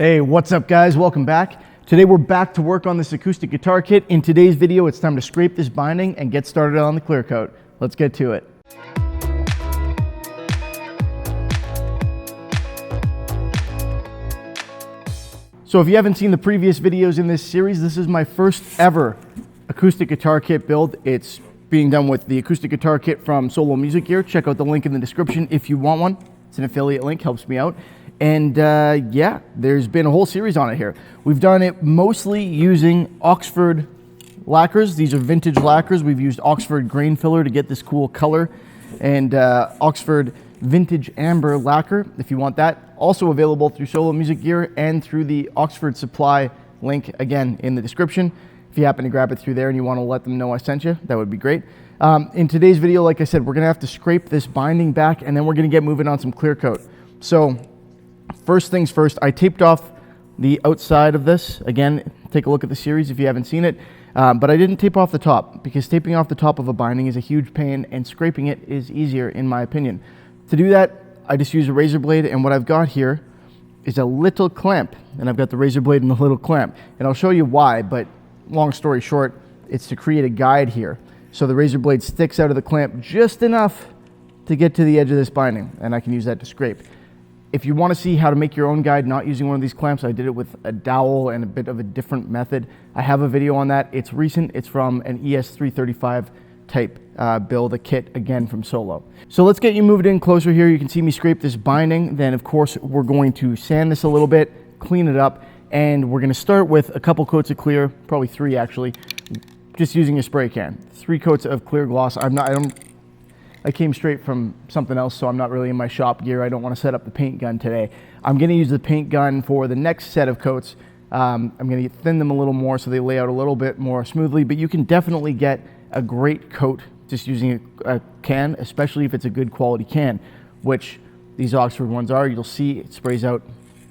Hey, what's up guys? Welcome back. Today we're back to work on this acoustic guitar kit. In today's video, it's time to scrape this binding and get started on the clear coat. Let's get to it. So if you haven't seen the previous videos in this series, this is my first ever acoustic guitar kit build. It's being done with the acoustic guitar kit from Solo Music Gear. Check out the link in the description if you want one. It's an affiliate link, helps me out. And yeah, there's been a whole series on it here. We've done it mostly using Oxford lacquers. These are vintage lacquers. We've used Oxford grain filler to get this cool color, and Oxford vintage amber lacquer if you want that. Also available through Solo Music Gear and through the Oxford supply link, again in the description. If you happen to grab it through there and you want to let them know I sent you, that would be great. In today's video, like I said, we're going to have to scrape this binding back, and then we're going to get moving on some clear coat. So first things first, I taped off the outside of this. Again, take a look at the series if you haven't seen it. But I didn't tape off the top, because taping off the top of a binding is a huge pain, and scraping it is easier in my opinion. To do that, I just use a razor blade, and what I've got here is a little clamp, and I've got the razor blade and the little clamp. And I'll show you why, but long story short, it's to create a guide here. So the razor blade sticks out of the clamp just enough to get to the edge of this binding, and I can use that to scrape. If you want to see how to make your own guide not using one of these clamps, I did it with a dowel and a bit of a different method. I have a video on that. It's recent. It's from an ES335 type build, a kit, again from Solo. So let's get you moved in closer here. You can see me scrape this binding. Then of course we're going to sand this a little bit, clean it up, and we're going to start with a couple coats of clear, probably 3 actually, just using a spray can. 3 coats of clear gloss. I came straight from something else, so I'm not really in my shop gear. I don't want to set up the paint gun today. I'm going to use the paint gun for the next set of coats. I'm going to thin them a little more so they lay out a little bit more smoothly, but you can definitely get a great coat just using a can, especially if it's a good quality can, which these Oxford ones are. You'll see it sprays out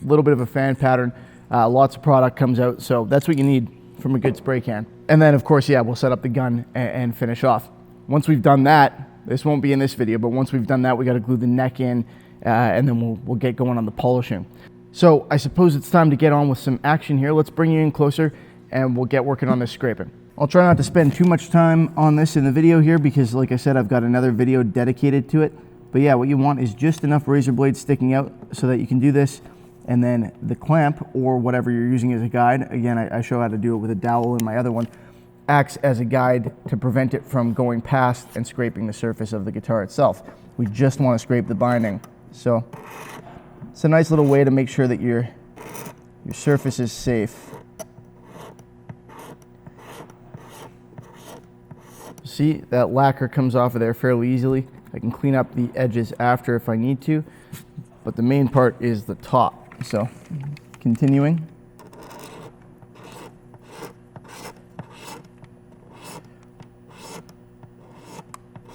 a little bit of a fan pattern. Lots of product comes out, so that's what you need from a good spray can. And then of course, yeah, we'll set up the gun and finish off. Once we've done that, this won't be in this video, but once we've done that, we got to glue the neck in, and then we'll get going on the polishing. So I suppose it's time to get on with some action here. Let's bring you in closer, and we'll get working on this scraping. I'll try not to spend too much time on this in the video here, because like I said, I've got another video dedicated to it. But yeah, what you want is just enough razor blades sticking out so that you can do this, and then the clamp, or whatever you're using as a guide, again, I show how to do it with a dowel in my other one, acts as a guide to prevent it from going past and scraping the surface of the guitar itself. We just want to scrape the binding. So it's a nice little way to make sure that your surface is safe. See, that lacquer comes off of there fairly easily. I can clean up the edges after if I need to, but the main part is the top. So continuing.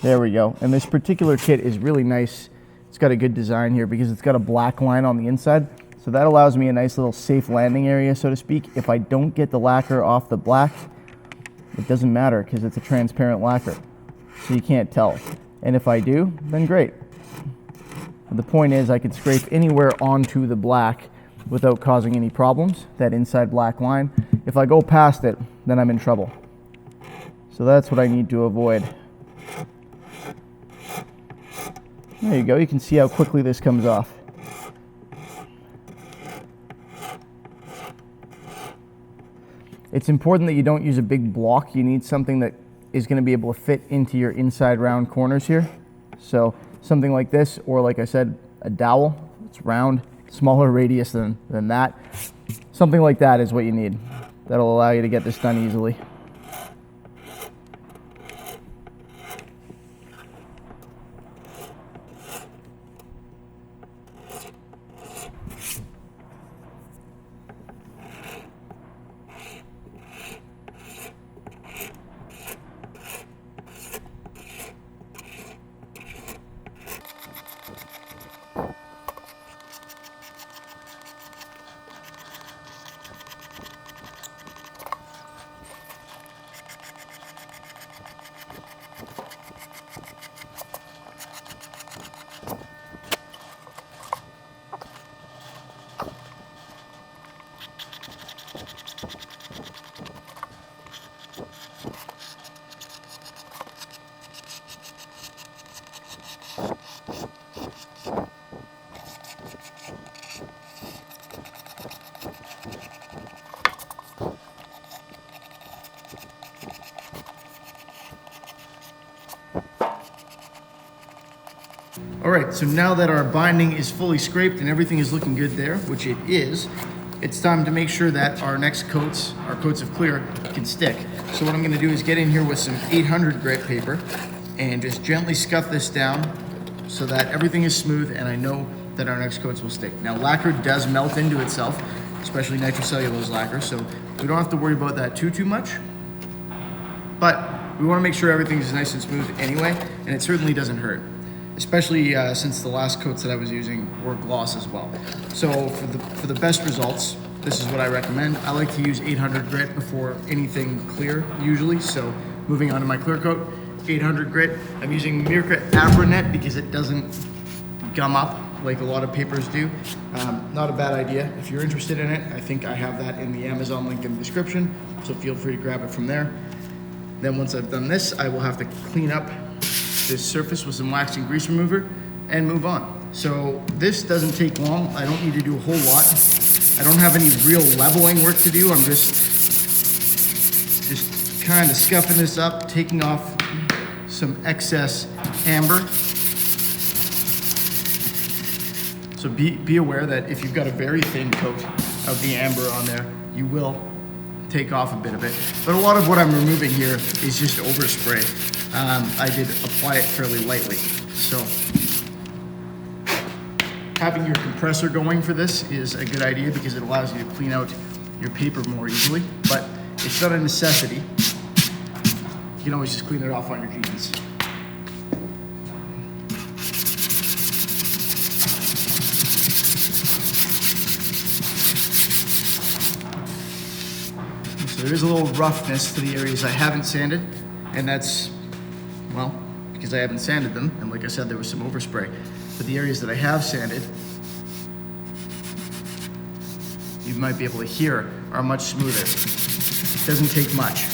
There we go. And this particular kit is really nice. It's got a good design here because it's got a black line on the inside. So that allows me a nice little safe landing area, so to speak. If I don't get the lacquer off the black, it doesn't matter because it's a transparent lacquer. So you can't tell. And if I do, then great. But the point is I can scrape anywhere onto the black without causing any problems, that inside black line. If I go past it, then I'm in trouble. So that's what I need to avoid. There you go, you can see how quickly this comes off. It's important that you don't use a big block. You need something that is going to be able to fit into your inside round corners here. So something like this, or like I said, a dowel. It's round, smaller radius than that. Something like that is what you need. That'll allow you to get this done easily. Alright, so now that our binding is fully scraped and everything is looking good there, which it is, it's time to make sure that our next coats, our coats of clear, can stick. So what I'm going to do is get in here with some 800 grit paper and just gently scuff this down so that everything is smooth and I know that our next coats will stick. Now lacquer does melt into itself, especially nitrocellulose lacquer, so we don't have to worry about that too much. But we want to make sure everything is nice and smooth anyway, and it certainly doesn't hurt. Especially since the last coats that I was using were gloss as well. So for the best results, this is what I recommend. I like to use 800 grit before anything clear usually. So moving on to my clear coat, 800 grit. I'm using Mirka Abranet because it doesn't gum up like a lot of papers do. Not a bad idea. If you're interested in it, I think I have that in the Amazon link in the description. So feel free to grab it from there. Then once I've done this, I will have to clean up this surface with some wax and grease remover and move on. So this doesn't take long. I don't need to do a whole lot. I don't have any real leveling work to do. I'm just kind of scuffing this up, taking off some excess amber. So be aware that if you've got a very thin coat of the amber on there, you will take off a bit of it. But a lot of what I'm removing here is just overspray. I did apply it fairly lightly. So having your compressor going for this is a good idea because it allows you to clean out your paper more easily, but it's not a necessity. You can always just clean it off on your jeans. So there is a little roughness to the areas I haven't sanded, and that's, well, because I haven't sanded them, and like I said, there was some overspray. But the areas that I have sanded, you might be able to hear, are much smoother. It doesn't take much.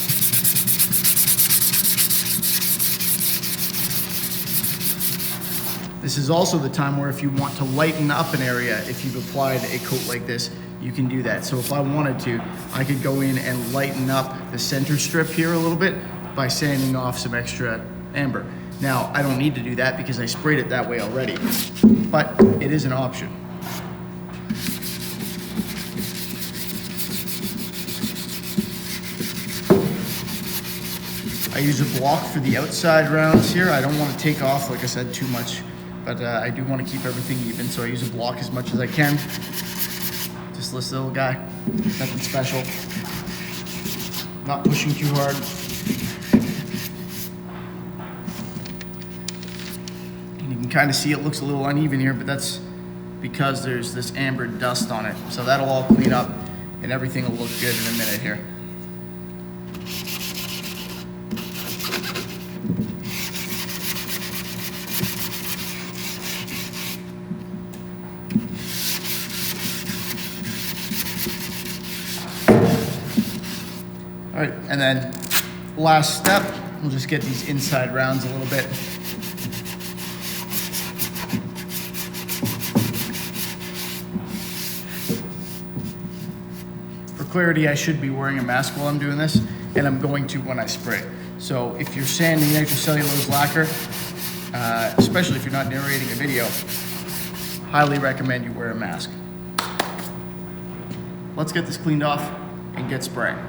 This is also the time where if you want to lighten up an area, if you've applied a coat like this, you can do that. So if I wanted to, I could go in and lighten up the center strip here a little bit by sanding off some extra amber. Now, I don't need to do that because I sprayed it that way already, but it is an option. I use a block for the outside rounds here. I don't want to take off, like I said, too much, but I do want to keep everything even, so I use a block as much as I can. Just this little guy, nothing special. Not pushing too hard. And you can kind of see it looks a little uneven here, but that's because there's this amber dust on it. So that'll all clean up and everything will look good in a minute here. All right, and then last step, we'll just get these inside rounds a little bit. For clarity, I should be wearing a mask while I'm doing this, and I'm going to when I spray. So if you're sanding nitrocellulose lacquer, especially if you're not narrating a video, highly recommend you wear a mask. Let's get this cleaned off and get spraying.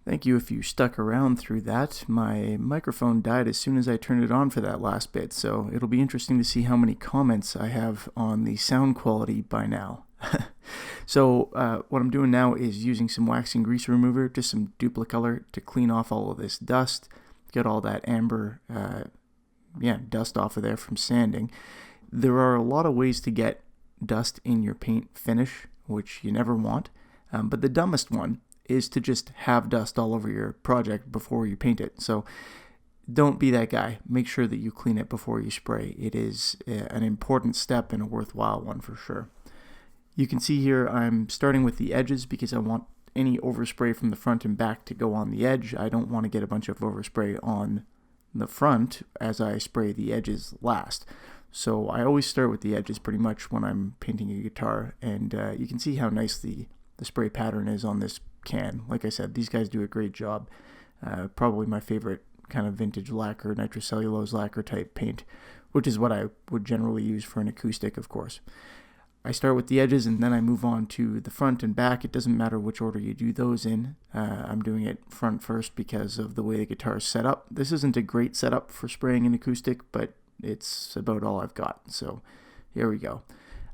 Thank you if you stuck around through that. My microphone died as soon as I turned it on for that last bit, so it'll be interesting to see how many comments I have on the sound quality by now. So what I'm doing now is using some wax and grease remover, just some Duplicolor, to clean off all of this dust, get all that amber dust off of there from sanding. There are a lot of ways to get dust in your paint finish, which you never want, but the dumbest one is to just have dust all over your project before you paint it. So don't be that guy. Make sure that you clean it before you spray. It is an important step and a worthwhile one for sure. You can see here I'm starting with the edges because I want any overspray from the front and back to go on the edge. I don't want to get a bunch of overspray on the front as I spray the edges last. So I always start with the edges pretty much when I'm painting a guitar, and you can see how nice the spray pattern is on this can. Like I said, these guys do a great job. Probably my favorite kind of vintage lacquer, nitrocellulose lacquer type paint which is what I would generally use for an acoustic, of course. I start with the edges and then I move on to the front and back. It doesn't matter which order you do those in. I'm doing it front first because of the way the guitar is set up. This isn't a great setup for spraying an acoustic, but it's about all I've got. So here we go.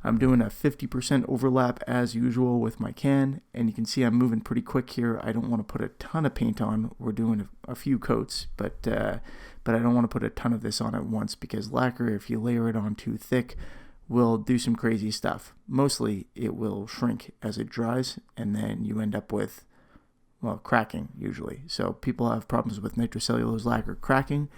I'm doing a 50% overlap as usual with my can, and you can see I'm moving pretty quick here. I don't want to put a ton of paint on. We're doing a few coats, but I don't want to put a ton of this on at once because lacquer, if you layer it on too thick, will do some crazy stuff. Mostly it will shrink as it dries, and then you end up with, well, cracking usually. So people have problems with nitrocellulose lacquer cracking.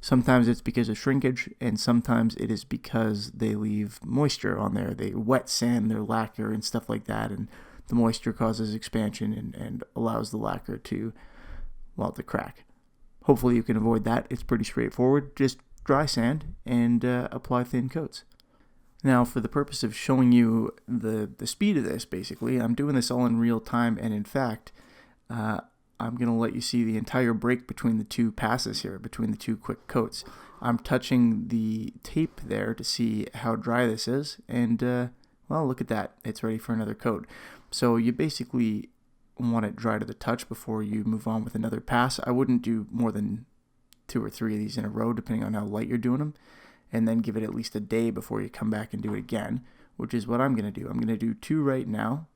Sometimes it's because of shrinkage, and sometimes it is because they leave moisture on there. They wet sand their lacquer and stuff like that, and the moisture causes expansion and allows the lacquer to, well, to crack. Hopefully you can avoid that. It's pretty straightforward. Just dry sand and apply thin coats. Now, for the purpose of showing you the speed of this, basically, I'm doing this all in real time, and in fact, I'm going to let you see the entire break between the two passes here, between the two quick coats. I'm touching the tape there to see how dry this is, and, well, look at that. It's ready for another coat. So you basically want it dry to the touch before you move on with another pass. I wouldn't do more than 2 or 3 of these in a row, depending on how light you're doing them, and then give it at least a day before you come back and do it again, which is what I'm going to do. I'm going to do 2 right now,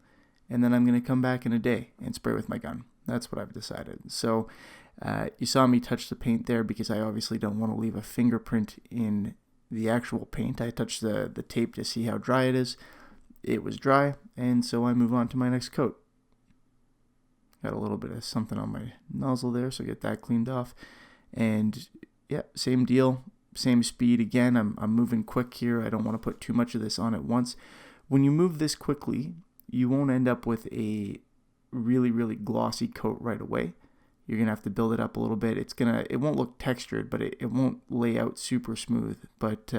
and then I'm going to come back in a day and spray with my gun. That's what I've decided. So you saw me touch the paint there because I obviously don't want to leave a fingerprint in the actual paint. I touched the tape to see how dry it is. It was dry, and so I move on to my next coat. Got a little bit of something on my nozzle there, so get that cleaned off. And yeah, same deal, same speed again. I'm moving quick here. I don't want to put too much of this on at once. When you move this quickly, you won't end up with a really glossy coat right away. You're gonna have to build it up a little bit. It won't look textured, but it won't lay out super smooth, but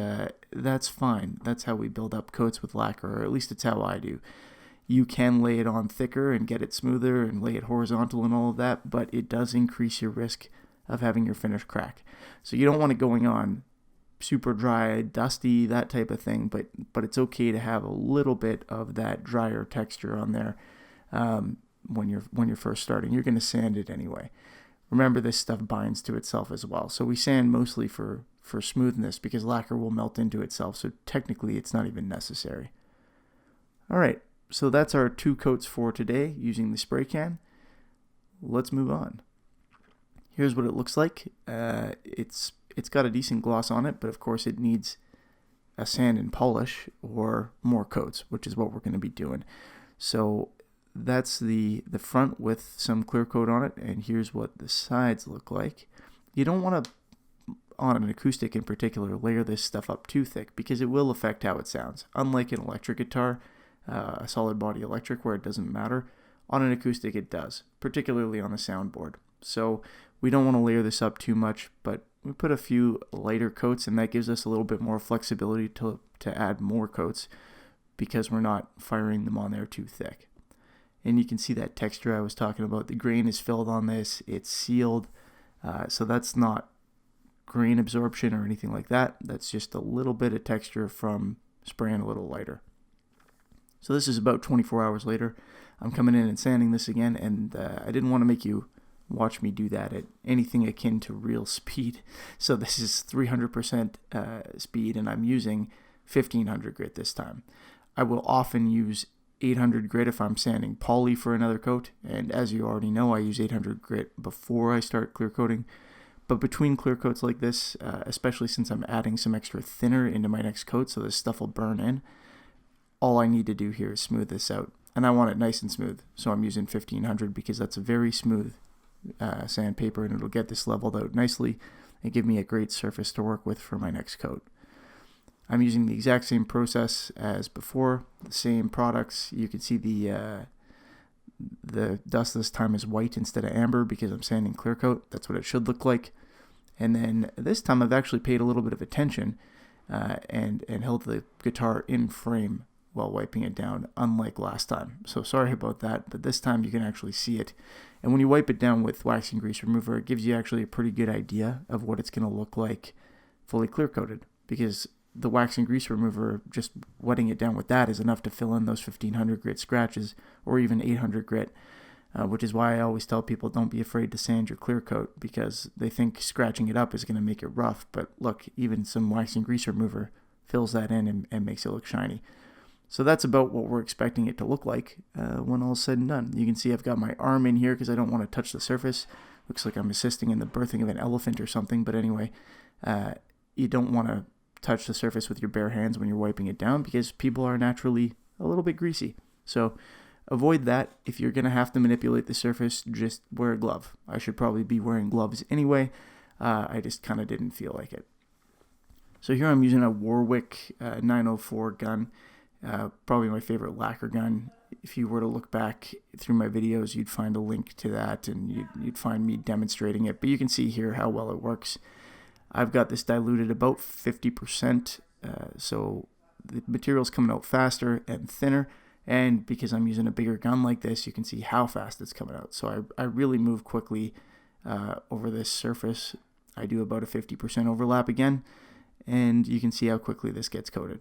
that's fine. That's how we build up coats with lacquer, or at least it's how I do. You can lay it on thicker and get it smoother and lay it horizontal and all of that, but it does increase your risk of having your finish crack. So you don't want it going on super dry, dusty, that type of thing, but it's okay to have a little bit of that drier texture on there. When you're first starting, you're going to sand it anyway. Remember, this stuff binds to itself as well. So we sand mostly for smoothness because lacquer will melt into itself. So technically, it's not even necessary. All right, so that's our 2 coats for today using the spray can. Let's move on. Here's what it looks like. It's got a decent gloss on it, but of course it needs a sand and polish or more coats, which is what we're going to be doing. So that's the front with some clear coat on it, and here's what the sides look like. You don't want to, on an acoustic in particular, layer this stuff up too thick because it will affect how it sounds. Unlike an electric guitar, a solid body electric where it doesn't matter, on an acoustic it does, particularly on the soundboard. So we don't want to layer this up too much, but we put a few lighter coats, and that gives us a little bit more flexibility to add more coats because we're not firing them on there too thick. And you can see that texture I was talking about. The grain is filled on this. It's sealed. So that's not grain absorption or anything like that. That's just a little bit of texture from spraying a little lighter. So this is about 24 hours later. I'm coming in and sanding this again, and I didn't want to make you watch me do that at anything akin to real speed. So this is 300% speed, and I'm using 1500 grit this time. I will often use 800 grit if I'm sanding poly for another coat, and as you already know, I use 800 grit before I start clear coating. But between clear coats like this, especially since I'm adding some extra thinner into my next coat so this stuff will burn in, all I need to do here is smooth this out. And I want it nice and smooth, so I'm using 1500 because that's a very smooth sandpaper, and it'll get this leveled out nicely and give me a great surface to work with for my next coat. I'm using the exact same process as before, the same products. You can see the dust this time is white instead of amber because I'm sanding clear coat. That's what it should look like. And then this time I've actually paid a little bit of attention and held the guitar in frame while wiping it down, unlike last time. So sorry about that, but this time you can actually see it. And when you wipe it down with waxing grease remover, it gives you actually a pretty good idea of what it's going to look like fully clear coated. because the wax and grease remover, just wetting it down with that is enough to fill in those 1500 grit scratches, or even 800 grit, which is why I always tell people don't be afraid to sand your clear coat, because they think scratching it up is going to make it rough. But look, even some wax and grease remover fills that in and makes it look shiny. So that's about what we're expecting it to look like when all is said and done. You can see I've got my arm in here because I don't want to touch the surface. Looks like I'm assisting in the birthing of an elephant or something, but anyway, you don't want to touch the surface with your bare hands when you're wiping it down, because people are naturally a little bit greasy. So avoid that. If you're going to have to manipulate the surface, just wear a glove. I should probably be wearing gloves anyway. I just kind of didn't feel like it. So here I'm using a Warwick 904 gun. Probably my favorite lacquer gun. If you were to look back through my videos, you'd find a link to that, and you'd find me demonstrating it. But you can see here how well it works. I've got this diluted about 50%, so the material's coming out faster and thinner. And because I'm using a bigger gun like this, you can see how fast it's coming out. So I really move quickly over this surface. I do about a 50% overlap again, and you can see how quickly this gets coated.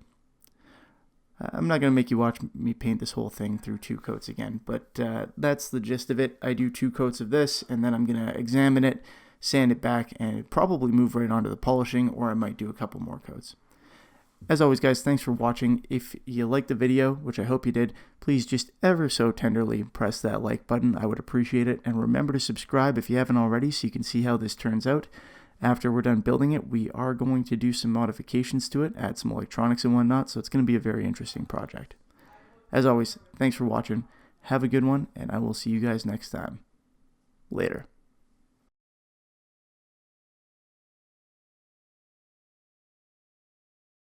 I'm not going to make you watch me paint this whole thing through 2 coats again, but that's the gist of it. I do 2 coats of this, and then I'm going to examine it, sand it back, and probably move right onto the polishing, or I might do a couple more coats. As always, guys, thanks for watching. If you liked the video, which I hope you did, please just ever so tenderly press that like button. I would appreciate it. And remember to subscribe if you haven't already, so you can see how this turns out. After we're done building it, we are going to do some modifications to it, add some electronics and whatnot, so it's going to be a very interesting project. As always, thanks for watching. Have a good one, and I will see you guys next time. Later.